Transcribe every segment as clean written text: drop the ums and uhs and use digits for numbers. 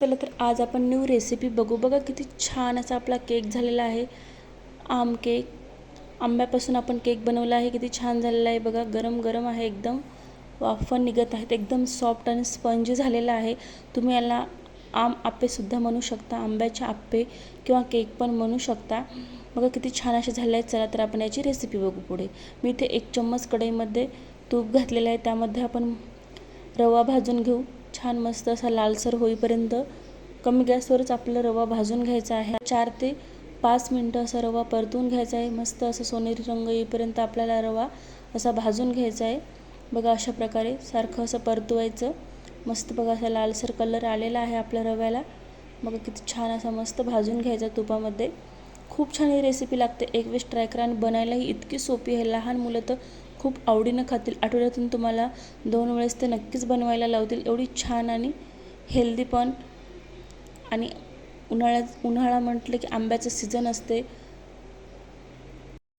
चला तर आज आपण न्यू रेसिपी बघू. बघा किती छान असा आपला केक झालेला आहे. आम केक. आंब्यापासून आपण केक बनवला आहे. किती छान झालेला आहे बघा. गरम गरम आहे एकदम. वाफ निघत आहेत. एकदम सॉफ्ट आणि स्पंजी झालेला आहे. तुम्ही याला आम आप्पेसुद्धा म्हणू शकता. आंब्याचे आप्पे किंवा केक पण म्हणू शकता. बघा किती छान असे झाले आहेत. चला तर आपण याची रेसिपी बघू पुढे. मी इथे 1 चम्मच कढईमध्ये तूप घातलेलं आहे. त्यामध्ये आपण रवा भाजून घेऊ. छान मस्त असा लालसर होईपर्यंत कमी गॅसवरच आपला रवा भाजून घ्यायचा आहे. 4 ते 5 मिनटं असा रवा परतून घ्यायचा आहे. मस्त असं सोनेरी रंग येईपर्यंत आपल्याला रवा असा भाजून घ्यायचा आहे. बघा अशा प्रकारे सारखं असं परतवायचं. मस्त बघा असा लालसर कलर आलेला आहे आपल्या रव्याला. बघा किती छान असा मस्त भाजून घ्यायचा तुपामध्ये. खूप छान ही रेसिपी लागते. एक वेळेस ट्राय करा आणि बनायलाही इतकी सोपी आहे. लहान मुलं तर खूप आवडीनं खातील. आठवड्यातून तुम्हाला 2 वेळेस ते नक्कीच बनवायला लावतील. एवढी छान आणि हेल्दी पण. आणि उन्हाळा म्हटलं की आंब्याचं सीझन असते.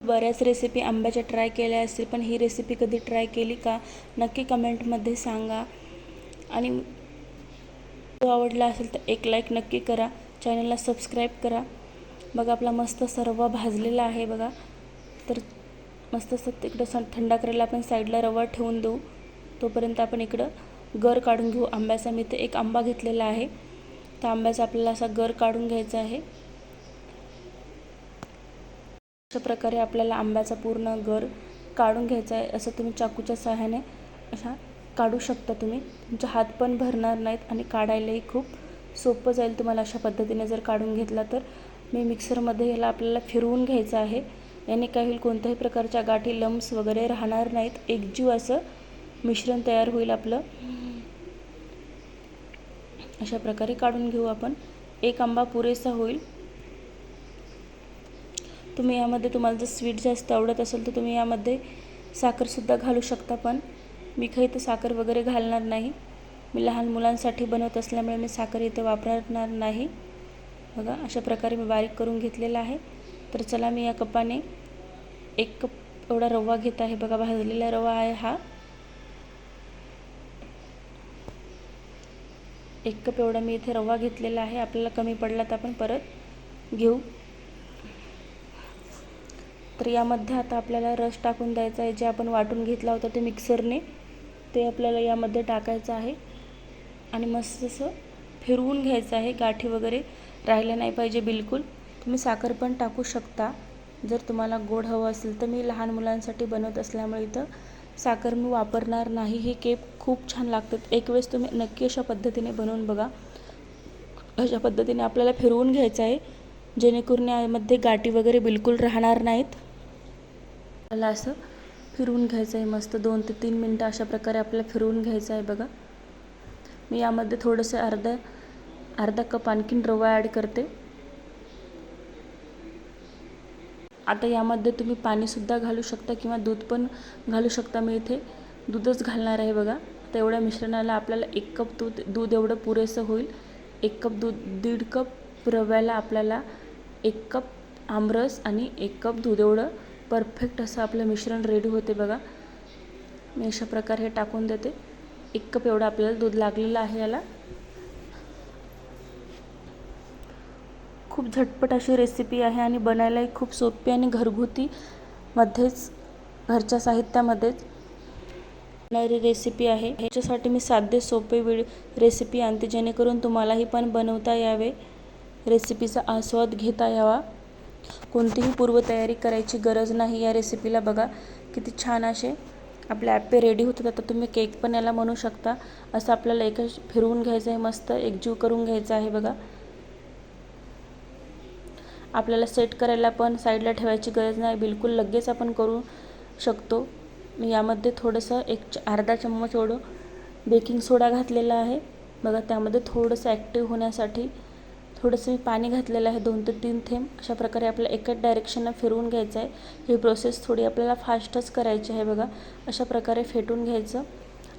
बऱ्याच रेसिपी आंब्याच्या ट्राय केल्या असतील, पण ही रेसिपी कधी ट्राय केली का नक्की कमेंटमध्ये सांगा. आणि व्हिडिओ आवडला असेल तर एक लाईक नक्की करा. चॅनलला सबस्क्राईब करा. बघा आपला मस्त असा रवा भाजलेला आहे बघा. तर मस्त असं तिकडं थंडा करायला आपण साईडला रवा ठेवून देऊ. तोपर्यंत आपण इकडं गर काढून घेऊ आंब्याचा. मी इथे 1 आंबा घेतलेला आहे. तर आंब्याचा आपल्याला असा गर काढून घ्यायचा आहे. अशा प्रकारे आपल्याला आंब्याचा पूर्ण गर काढून घ्यायचा आहे. असं तुम्ही चाकूच्या सहाय्याने अशा काढू शकता. तुमचे हात पण भरणार नाहीत आणि काढायलाही खूप सोपं जाईल तुम्हाला अशा पद्धतीने जर काढून घेतला तर. मी मिक्सरमध्ये याला आपल्याला फिरवून घ्यायचं आहे. याने काय होईल, कोणत्याही प्रकारच्या गाठी लम्स वगैरे राहणार नाहीत. एकजीव असं मिश्रण तयार होईल आपलं. अशा प्रकारे काढून घेऊ आपण. 1 आंबा पुरेसा होईल. तुम्ही यामध्ये तुम्हाला जर स्वीट जास्त आवडत असेल तर तुम्ही यामध्ये साखरसुद्धा घालू शकता. पण मी काही तर साखर वगैरे घालणार नाही. मी लहान मुलांसाठी बनवत असल्यामुळे मी साखर इथे वापरणार नाही. बघा अशा प्रकारे मी बारीक करून घेतलेला आहे. तर चला मी या कपाने 1 कप एवढा रवा घेत आहे. बघा भाजलेला रवा आहे हा. 1 कप एवढा मी इथे रवा घेतलेला आहे. आपल्याला कमी पडला तर आपण परत घेऊ. तर यामध्ये आता आपल्याला रस टाकून द्यायचा आहे. जे आपण वाटून घेतला होता ते मिक्सरने, ते आपल्याला यामध्ये टाकायचं आहे. आणि मस्त असं फिरवून घ्यायचं आहे. गाठी वगैरे राहिल्या नाही पाहिजे बिलकुल. तुम्ही साखर पण टाकू शकता जर तुम्हाला गोड हवं असेल तर. मी लहान मुलांसाठी बनवत असल्यामुळे इथं साखर मी वापरणार नाही. हे केक खूप छान लागतात. एक वेळेस तुम्ही नक्की अशा पद्धतीने बनवून बघा. अशा पद्धतीने आपल्याला फिरवून घ्यायचं आहे, जेणेकरून यामध्ये गाठी वगैरे बिलकुल राहणार नाहीत. आपल्याला असं फिरवून घ्यायचं आहे मस्त. 2 ते 3 मिनटं अशा प्रकारे आपल्याला फिरवून घ्यायचं आहे बघा. मी यामध्ये थोडंसं अर्धा कप आणखीन रवा ॲड करते. आता यामध्ये तुम्ही पाणीसुद्धा घालू शकता किंवा दूध पण घालू शकता. मी इथे दूधच घालणार आहे बघा. तर एवढ्या मिश्रणाला आपल्याला 1 कप दूध एवढं पुरेसं होईल. 1 कप दूध, 1.5 कप रव्याला आपल्याला 1 कप आमरस आणि 1 कप दूध एवढं परफेक्ट असं आपलं मिश्रण रेडी होते बघा. मी अशा प्रकारे हे टाकून देते. 1 कप एवढं आपल्याला दूध लागलेलं आहे याला. खूप झटपट अशी रेसिपी आहे आणि बनायलाही खूप सोपी आणि घरगुतीमध्येच, घरच्या साहित्यामध्येच बनणारी रेसिपी आहे. ह्याच्यासाठी मी साधे सोपे रेसिपी आणते, जेणेकरून तुम्हालाही पण बनवता यावे, रेसिपीचा आस्वाद घेता यावा. कोणतीही पूर्वतयारी करायची गरज नाही या रेसिपीला. बघा किती छान असे आपले ॲप्पे रेडी होतात. आता तुम्ही केक पण याला म्हणू शकता. असं आपल्याला एकच फिरवून घ्यायचं आहे, मस्त एकजीव करून घ्यायचं आहे बघा. आपल्याला सेट करायला पण साईडला ठेवायची गरज नाही, बिलकुल लगेच आपण करू शकतो. मी यामध्ये थोडंसं अर्धा चम्मच एवढं बेकिंग सोडा घातलेला आहे बघा. त्यामध्ये थोडंसं ॲक्टिव्ह होण्यासाठी थोडंसं मी पाणी घातलेलं आहे, 2 ते 3 थेंब. अशा प्रकारे आपल्याला एकच डायरेक्शनला फिरवून घ्यायचं आहे. ही प्रोसेस थोडी आपल्याला फास्टच करायची आहे बघा. अशा प्रकारे फेटून घ्यायचं.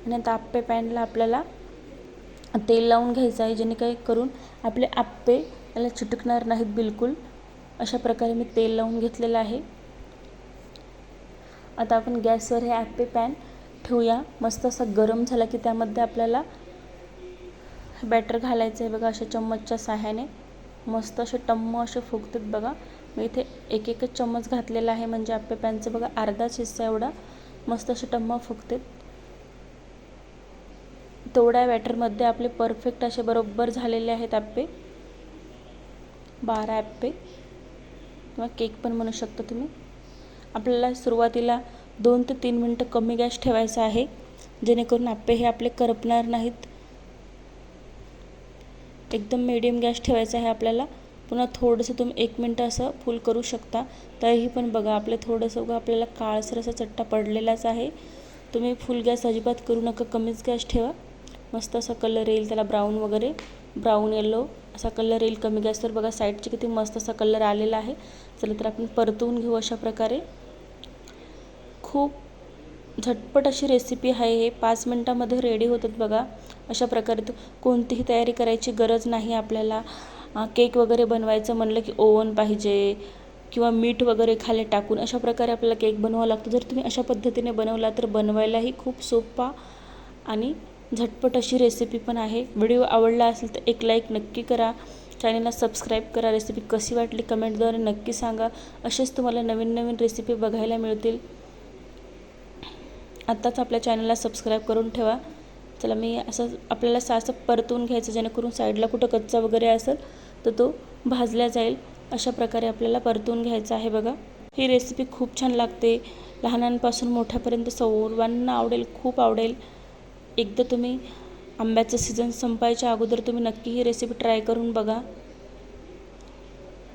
आणि आता आप्पे पॅनला आपल्याला तेल लावून घ्यायचं आहे, जेणे काही करून आपले आप्पे याला चिटकणार नाहीत बिलकुल. अशा प्रकारे मी तेल लावून घेतलेलं आहे. आता आपण गॅसवर हे ॲप्पे पॅन ठेवूया. मस्त असं गरम झाला की त्यामध्ये आपल्याला बॅटर घालायचं आहे बघा. अशा चम्मचच्या सहाय्याने मस्त असे टम्म असे फुगतात बघा. मी इथे एक एकच चम्मच घातलेला आहे, म्हणजे आप्पे पॅनचं बघा अर्धाच हिस्सा एवढा मस्त असे टम्म फुगतात. तेवढ्या बॅटरमध्ये आपले परफेक्ट असे बरोबर झालेले आहेत आप्पे. 12 आप्पे किंवा केक पण म्हणू शकता तुम्ही. आपल्याला सुरुवातीला 2 ते 3 मिनटं कमी गॅस ठेवायचा आहे, जेणेकरून आप्पे हे आपले करपणार नाहीत. एकदम मीडियम गॅस ठेवायचा आहे आपल्याला. पुन्हा थोडंसं तुम्ही 1 मिनटं असं फुल करू शकता. तरीही पण बघा आपले थोडंसं बघा आपल्याला काळसर असा चट्टा पडलेलाच आहे. तुम्ही फुल गॅस अजिबात करू नका, कमीच गॅस ठेवा. मस्त असा कलर येईल त्याला, ब्राऊन वगैरे, ब्राऊन येलो असा कलर येईल कमी गॅसवर. बघा साईडचे किती मस्त असा कलर आलेला आहे. चला तर आपण परतवून घेऊ अशा प्रकारे. खूप झटपट अशी रेसिपी आहे. हे 5 मिनटामध्ये रेडी होतात बघा. अशा प्रकारे कोणतीही तयारी करायची गरज नाही आपल्याला. केक वगैरे बनवायचं म्हणलं की ओव्हन पाहिजे किंवा मीठ वगैरे खाली टाकून अशा प्रकारे आपल्याला केक बनवावा लागतो. जर तुम्ही अशा पद्धतीने बनवला तर बनवायलाही खूप सोपा आणि झटपट अशी रेसिपी पण आहे. व्हिडिओ आवडला असेल तर एक लाईक नक्की करा, चॅनलला सबस्क्राईब करा. रेसिपी कशी वाटली कमेंटद्वारे नक्की सांगा. असेच तुम्हाला नवीन नवीन रेसिपी बघायला मिळतील. आत्ताच आपल्या चॅनलला सबस्क्राईब करून ठेवा. चला मी आपल्याला असं परतून घ्यायचं, जेणेकरून साईडला कुठं कच्चा वगैरे असेल तर तो भाजला जाईल. अशा प्रकारे आपल्याला परतून घ्यायचं आहे बघा. ही रेसिपी खूप छान लागते. लहानांपासून मोठ्यापर्यंत सर्वांना आवडेल, खूप आवडेल. एकदा तुम्ही आंब्याचं सीझन संपायच्या अगोदर तुम्ही नक्की ही रेसिपी ट्राय करून बघा.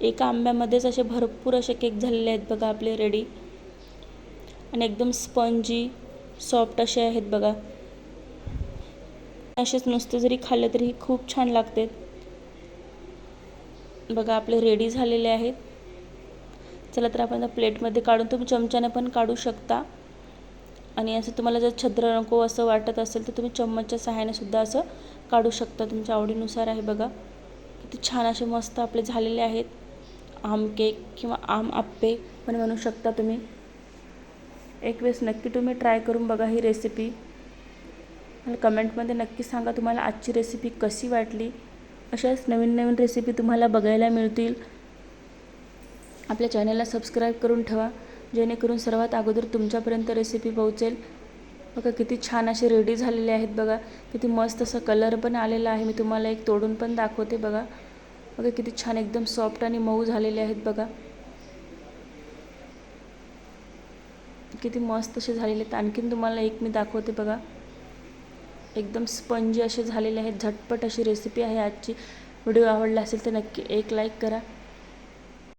एका आंब्यामध्येच असे भरपूर असे केक झालेले आहेत बघा आपले रेडी, आणि एकदम स्पंजी सॉफ्ट असे आहेत बघा. असेच नुसते जरी खाल्ले तरी खूप छान लागते बघा. आपले रेडी झालेले आहेत. चला तर आपण प्लेटमध्ये काढून, तुम्ही चमच्याने पण काढू शकता. आणि असं तुम्हाला जर छिद्र नको असं वाटत असेल तर तुम्ही चम्मचच्या सहाय्याने सुद्धा असं काढू शकता. तुमच्या आवडीनुसार आहे बघा. किती छान असे मस्त आपले झालेले आहेत. आम केक किंवा आम आप्पे पण बनवू शकता तुम्ही. एक वेळेस नक्की तुम्ही ट्राय करून बघा ही रेसिपी. मला कमेंटमध्ये नक्की सांगा तुम्हाला आजची रेसिपी कशी वाटली. अशाच नवीन नवीन रेसिपी तुम्हाला बघायला मिळतील. आपल्या चॅनलला सबस्क्राईब करून ठेवा, जेणेकरून सर्वात अगोदर तुमच्यापर्यंत रेसिपी पोहोचेल. बघा किती छान असे रेडी झालेले आहेत बघा. किती मस्त असा कलर पण आलेला आहे. मी तुम्हाला एक तोडून पण दाखवते बघा. बघा किती छान एकदम सॉफ्ट आणि मऊ झालेले आहेत बघा. किती मस्त असे झालेले आहेत. आणखीन तुम्हाला एक मी दाखवते बघा. एकदम स्पंजी असे झालेले आहेत. झटपट अशी रेसिपी आहे आजची. व्हिडिओ आवडला असेल तर नक्की एक लाईक करा.